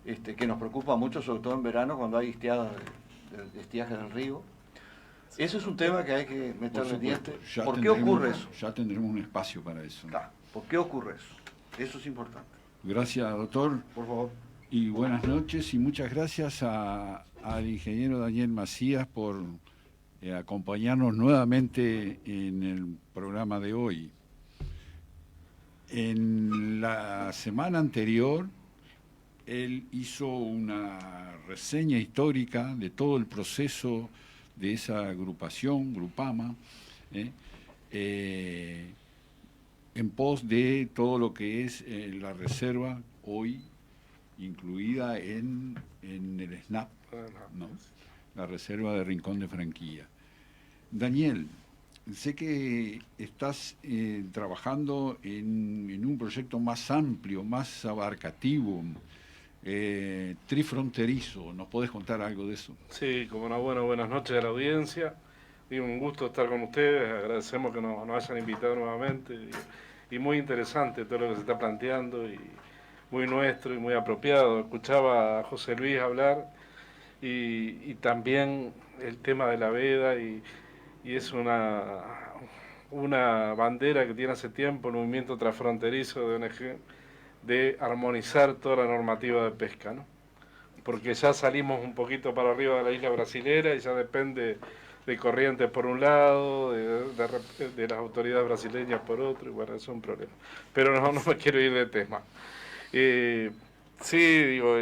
que nos preocupa mucho, sobre todo en verano, cuando hay estiaje del río. Eso es un tema que hay que meterle diente. ¿Por qué ocurre eso? Ya tendremos un espacio para eso. ¿Por qué ocurre eso? Eso es importante. Gracias, doctor. Por favor. Y buenas noches y muchas gracias al ingeniero Daniel Macías por acompañarnos nuevamente en el programa de hoy. En la semana anterior, él hizo una reseña histórica de todo el proceso de esa agrupación, Grupama, en pos de todo lo que es la reserva hoy incluida en el SNAP, ¿no? La reserva de Rincón de Franquilla. Daniel, sé que estás trabajando en un proyecto más amplio, más abarcativo, trifronterizo. ¿Nos podés contar algo de eso? Sí, como no, bueno, buenas noches a la audiencia. Digo, un gusto estar con ustedes, agradecemos que nos hayan invitado nuevamente y muy interesante todo lo que se está planteando y muy nuestro y muy apropiado. Escuchaba a José Luis hablar y también el tema de la veda y es una bandera que tiene hace tiempo el movimiento transfronterizo de ONG de armonizar toda la normativa de pesca, ¿no? Porque ya salimos un poquito para arriba de la isla brasilera y ya depende de Corrientes por un lado, de las autoridades brasileñas por otro, y bueno, eso es un problema. Pero no me quiero ir de tema. Sí, digo,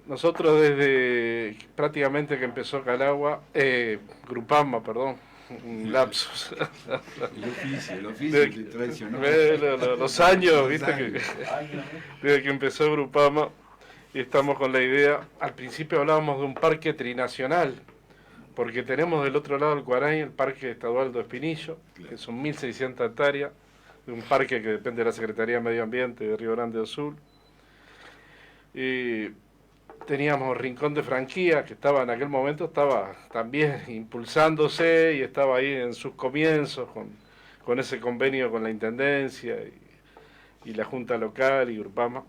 nosotros desde prácticamente que empezó Calagua, Grupama, perdón, un lapsus. El oficio te traicionó. Los años, viste, desde que empezó Grupama, y estamos con la idea, al principio hablábamos de un parque trinacional, porque tenemos del otro lado del Cuaray el Parque Estadual do Espinillo, que son 1.600 hectáreas, de un parque que depende de la Secretaría de Medio Ambiente de Río Grande do Sul. Teníamos Rincón de Franquilla, que estaba en aquel momento estaba también impulsándose y estaba ahí en sus comienzos con ese convenio con la Intendencia y la Junta Local y Grupama.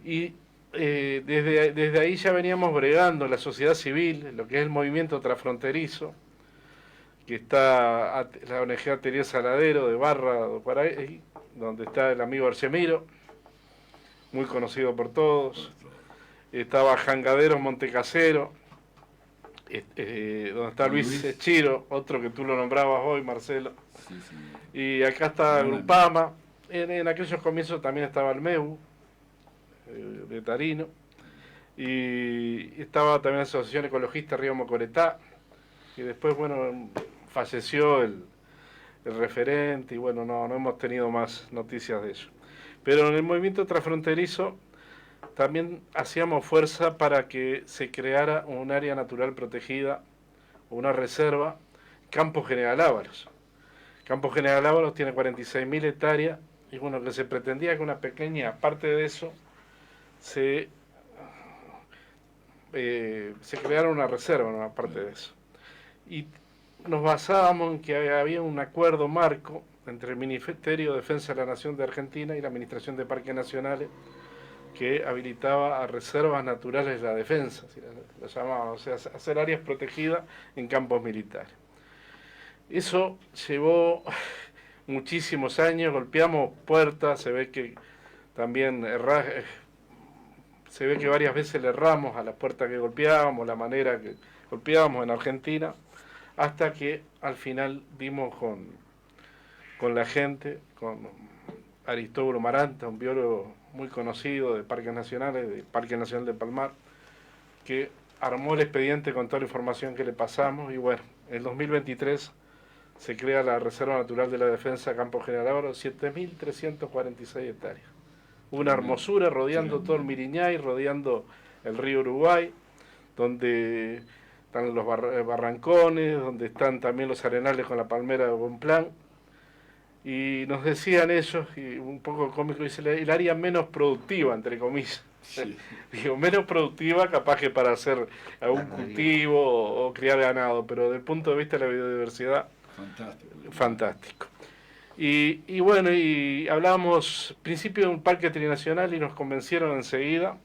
Y desde ahí ya veníamos bregando la sociedad civil, lo que es el movimiento transfronterizo, que está la ONG Atelier Saladero de Barra do Paraí, donde está el amigo Arcemiro, muy conocido por todos. Estaba Jangaderos Montecasero, donde está Luis Echiro, otro que tú lo nombrabas hoy, Marcelo. Sí, sí. Y acá está Grupama. En aquellos comienzos también estaba el MEU, de Tarino. Y estaba también la Asociación Ecologista Río Mocoretá, y después, bueno, falleció el referente, y bueno, no hemos tenido más noticias de eso. Pero en el movimiento transfronterizo también hacíamos fuerza para que se creara un área natural protegida, o una reserva, Campo General Ávaros. Campo General Ávaros tiene 46.000 hectáreas y bueno, que se pretendía que una pequeña parte de eso se creara una reserva en una parte de eso. Y nos basábamos en que había un acuerdo marco entre el Ministerio de Defensa de la Nación de Argentina y la Administración de Parques Nacionales que habilitaba a reservas naturales de la defensa, así lo llamaban, o sea, hacer áreas protegidas en campos militares. Eso llevó muchísimos años, golpeamos puertas, se ve que también se ve que varias veces le erramos a las puertas que golpeábamos, la manera que golpeábamos en Argentina, hasta que al final dimos con la gente, con Aristóbulo Maranta, un biólogo muy conocido de Parques Nacionales, del Parque Nacional de Palmar, que armó el expediente con toda la información que le pasamos, y bueno, en el 2023 se crea la Reserva Natural de la Defensa Campo General Oro, 7.346 hectáreas. Una hermosura rodeando todo el Miriñay, rodeando el río Uruguay, donde están los barrancones, donde están también los arenales con la palmera de Bonplan. Y nos decían ellos, y un poco cómico, dice, el área menos productiva, entre comillas. Sí. Digo, menos productiva capaz que para hacer algún cultivo o criar ganado, pero desde el punto de vista de la biodiversidad, fantástico. Y bueno, y hablábamos al principio de un parque trinacional y nos convencieron enseguida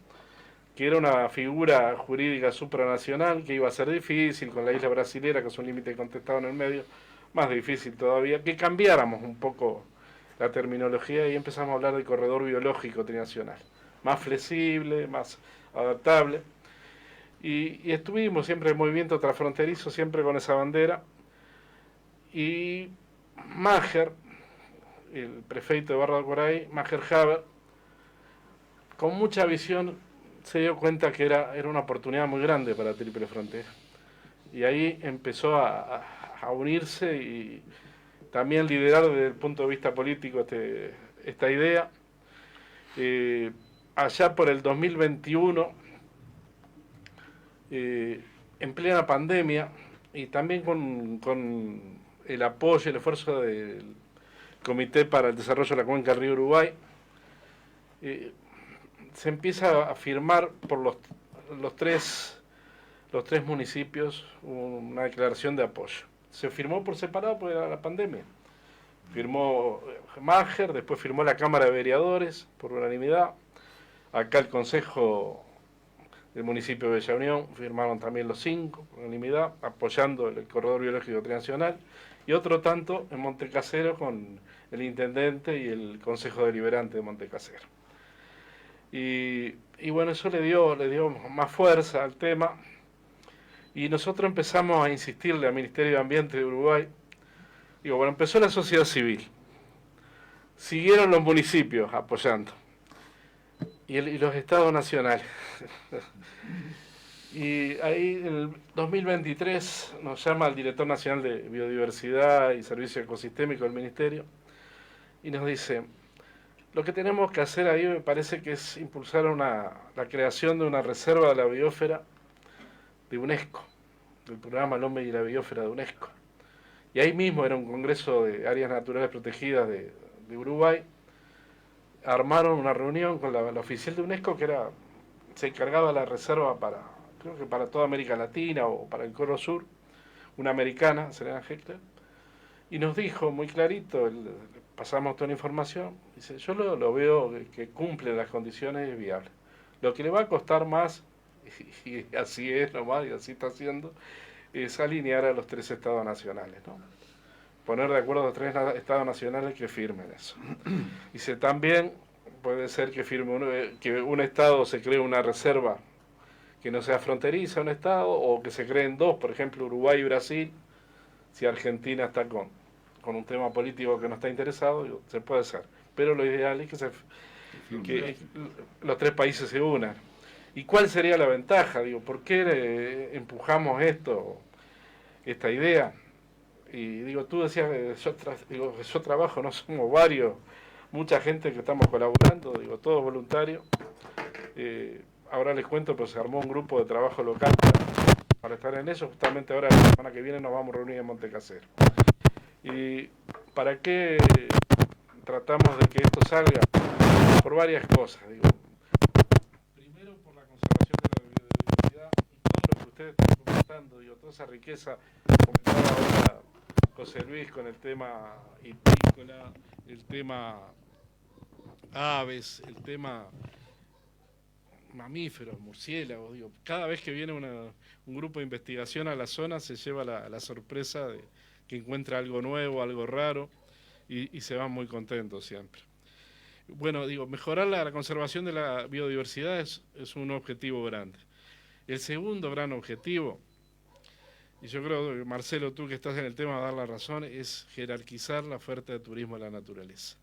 que era una figura jurídica supranacional, que iba a ser difícil con la isla brasilera, que es un límite contestado en el medio, más difícil todavía, que cambiáramos un poco la terminología y empezamos a hablar del corredor biológico trinacional, más flexible, más adaptable, y estuvimos siempre en movimiento transfronterizo, siempre con esa bandera, y Maher, el prefeito de Barra del Coray, Maher Haber, con mucha visión, se dio cuenta que era una oportunidad muy grande para Triple Frontera, y ahí empezó a unirse y también liderar desde el punto de vista político esta idea. Allá por el 2021, en plena pandemia, y también con el apoyo y el esfuerzo del Comité para el Desarrollo de la Cuenca del Río Uruguay, se empieza a firmar por los tres municipios una declaración de apoyo. Se firmó por separado por la pandemia. Firmó Maher, después firmó la Cámara de Vereadores por unanimidad. Acá el Consejo del municipio de Bella Unión firmaron también los 5 por unanimidad, apoyando el corredor biológico trinacional. Y otro tanto en Montecasero con el intendente y el Consejo Deliberante de Montecasero. Y bueno, eso le dio más fuerza al tema. Y nosotros empezamos a insistirle al Ministerio de Ambiente de Uruguay. Digo, bueno, empezó la sociedad civil. Siguieron los municipios apoyando. Y los estados nacionales. Y ahí en el 2023 nos llama el director nacional de Biodiversidad y Servicio Ecosistémico del Ministerio y nos dice, lo que tenemos que hacer ahí me parece que es impulsar la creación de una reserva de la biosfera de UNESCO, del programa El Hombre y la Biosfera de UNESCO. Y ahí mismo era un congreso de áreas naturales protegidas de Uruguay. Armaron una reunión con la oficial de UNESCO que se encargaba de la reserva creo que para toda América Latina o para el Cono Sur, una americana, Serena Heckler, y nos dijo muy clarito, pasamos toda la información, dice, yo lo veo que cumple las condiciones viables. Lo que le va a costar más, y así es nomás, y así está haciendo, es alinear a los 3 estados nacionales, ¿no? Poner de acuerdo a los 3 estados nacionales que firmen eso. Dice, también puede ser que que un estado se cree una reserva que no sea fronteriza un estado, o que se creen 2, por ejemplo Uruguay y Brasil, si Argentina está con un tema político que no está interesado, se puede hacer. Pero lo ideal es que los 3 países se unan. ¿Y cuál sería la ventaja? Digo, ¿por qué empujamos esta idea? Y digo, tú decías, yo trabajo, no somos varios, mucha gente que estamos colaborando, digo, todos voluntarios. Ahora les cuento, pues se armó un grupo de trabajo local para estar en eso. Justamente ahora, la semana que viene, nos vamos a reunir en Montecasero. ¿Y para qué tratamos de que esto salga por varias cosas. Digo, primero por la conservación de la biodiversidad y todo lo que ustedes están comentando, digo, toda esa riqueza, comentaba ahora José Luis con el tema hipícola, el tema aves, el tema mamíferos, murciélagos, digo, cada vez que viene un grupo de investigación a la zona se lleva la sorpresa de que encuentra algo nuevo, algo raro, y se van muy contentos siempre. Bueno, digo, mejorar la conservación de la biodiversidad es un objetivo grande. El segundo gran objetivo, y yo creo que Marcelo, tú que estás en el tema va a dar la razón, es jerarquizar la oferta de turismo a la naturaleza.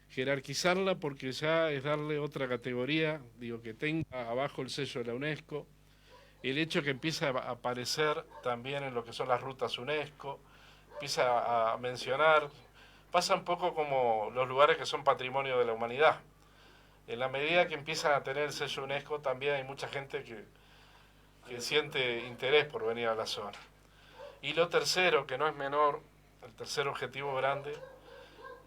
Jerarquizarla porque ya es darle otra categoría, digo, que tenga abajo el sello de la UNESCO, el hecho que empieza a aparecer también en lo que son las rutas UNESCO, empieza a mencionar, pasa un poco como los lugares que son patrimonio de la humanidad. En la medida que empiezan a tener el sello UNESCO, también hay mucha gente que siente interés por venir a la zona. Y lo tercero, que no es menor, el tercer objetivo grande,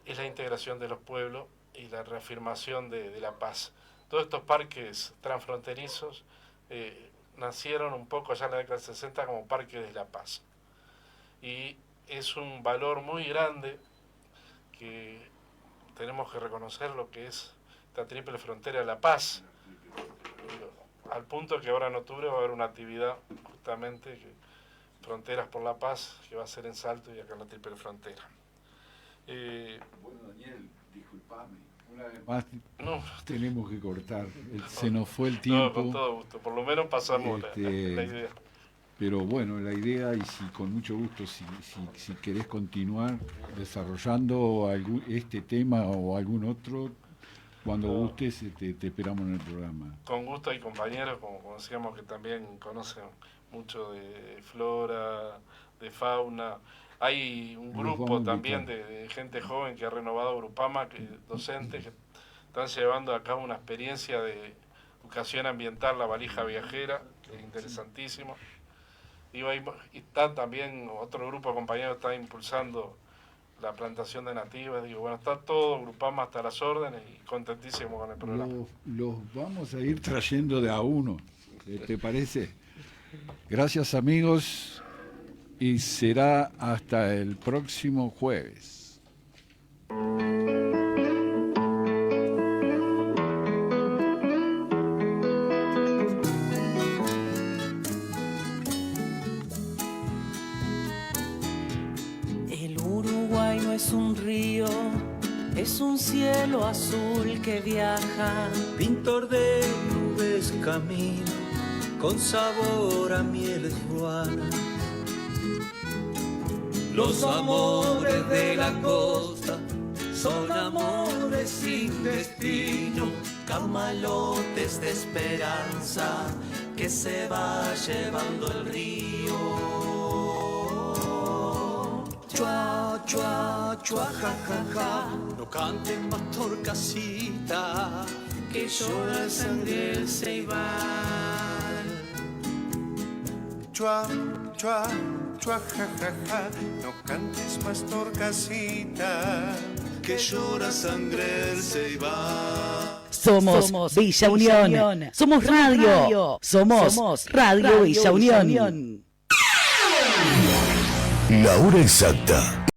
es la integración de los pueblos y la reafirmación de la paz. Todos estos parques transfronterizos nacieron un poco allá en la década del 60 como parques de la paz. Y es un valor muy grande que tenemos que reconocer lo que es esta triple frontera de la paz. Al punto que ahora en octubre va a haber una actividad justamente, Fronteras por la Paz, que va a ser en Salto y acá en la triple frontera. Bueno, Daniel, disculpame, una vez más tenemos que cortar, se nos fue el tiempo. No, con todo gusto, por lo menos pasamos la idea. Pero bueno, la idea, y si con mucho gusto, si querés continuar desarrollando este tema o algún otro, cuando gustes te esperamos en el programa. Con gusto, hay compañeros, como decíamos, que también conocen mucho de flora, de fauna. Hay un grupo también de gente joven que ha renovado Grupama, docentes que están llevando a cabo una experiencia de educación ambiental, la valija viajera, que es interesantísimo. Y está también otro grupo de compañeros que está impulsando la plantación de nativas. Digo, bueno, está todo Grupama hasta las órdenes y contentísimo con el programa. Los vamos a ir trayendo de a uno, ¿te parece? Gracias, amigos. Y será hasta el próximo jueves. El Uruguay no es un río, es un cielo azul que viaja. Pintor de nubes camino, con sabor a mieles ruanas. Los amores de la costa son amores sin destino, camalotes de esperanza que se va llevando el río. Chua, chua, chua, ja, ja, ja, no canten más torcasita, que llora sangre el ceibal. Chua, chua, chua, ja, ja, ja, no cantes más torcasita, que llora sangre el ceibal. Somos Villa Unión. Somos radio. Somos Radio Villa Unión. La hora exacta.